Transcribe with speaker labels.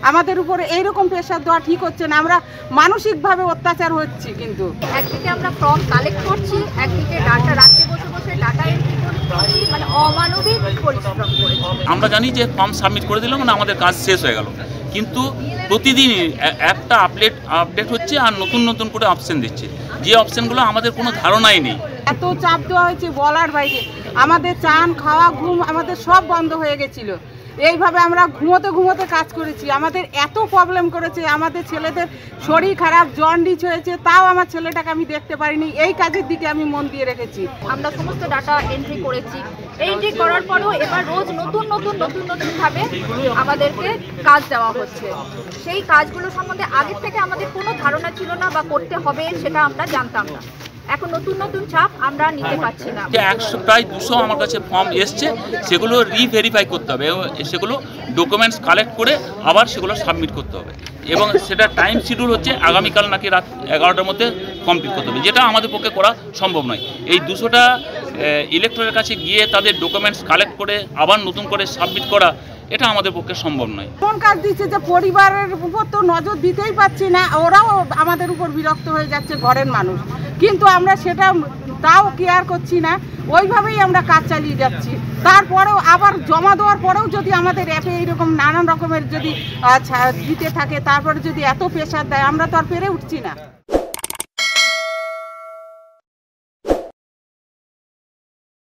Speaker 1: আমাদের উপরে এইরকম প্রেশার দেওয়া ঠিক হচ্ছে না। আমরা মানসিকভাবে অত্যাচার হচ্ছি। কিন্তু
Speaker 2: একদিকে আমরা ফর্ম কালেক্ট করছি, একদিকে ডাটা রাখতে বসে বসে ডাটা এন্ট্রি করছি, মানে অমানবিক পরিশ্রম করেছি।
Speaker 3: আমরা জানি যে ফর্ম সাবমিট করে দিলাম মানে আমাদের কাজ শেষ হয়ে গেল, কিন্তু প্রতিদিনই একটা আপডেট হচ্ছে আর নতুন নতুন করে অপশন দিচ্ছে, যে অপশনগুলো আমাদের কোনো ধারণাই নেই।
Speaker 1: এত চাপ দেওয়া হয়েছে বলার বাইরে। আমাদের চান খাওয়া ঘুম আমাদের সব বন্ধ হয়ে গেছিলো। এইভাবে আমরা ঘুমোতে কাজ করেছি। আমাদের এত প্রবলেম করেছে, আমাদের ছেলেদের শরীর খারাপ, জন্ডিস হয়েছে, তাও আমার ছেলেটাকে আমি দেখতে পারিনি। এই কাজের দিকে আমি মন দিয়ে রেখেছি।
Speaker 2: আমরা সমস্ত ডাটা এন্ট্রি করেছি। এন্ট্রি করার পরেও এবার রোজ নতুনভাবে আমাদেরকে কাজ দেওয়া হচ্ছে। সেই কাজগুলো সম্বন্ধে আগের থেকে আমাদের কোনো ধারণা ছিল না বা করতে হবে সেটা আমরা জানতাম না। এখন নতুন চাপ আমরা নিতে পারছি না।
Speaker 3: প্রায় 200 আমার কাছে ফর্ম এসছে, সেগুলো রিভেরিফাই করতে হবে, সেগুলো ডকুমেন্টস কালেক্ট করে আবার সেগুলো সাবমিট করতে হবে, এবং সেটা টাইম শিডিউল হচ্ছে আগামীকাল নাকি রাত 11টার মধ্যে কমপ্লিট করতে হবে, যেটা আমাদের পক্ষে করা সম্ভব নয়। এই 200টা ইলেক্টরের কাছে গিয়ে তাদের ডকুমেন্টস কালেক্ট করে আবার নতুন করে সাবমিট করা, এটা আমাদের পক্ষে সম্ভব নয়।
Speaker 1: এমন কাজ দিচ্ছে যে পরিবারের উপর তো নজর দিতেই পাচ্ছি না, ওরাও আমাদের উপর বিরক্ত হয়ে যাচ্ছে ঘরের মানুষ, কিন্তু আমরা সেটা তাও কেয়ার করছি না। ওইভাবেই আমরা কাজ চালিয়ে যাচ্ছি। তারপরেও আবার জমা দেওয়ার পরেও যদি আমাদের অ্যাপে এইরকম নানান রকমের যদি দিতে থাকে, তারপরে যদি এত প্রেশার দেয়, আমরা তো আর পেরে উঠছি না।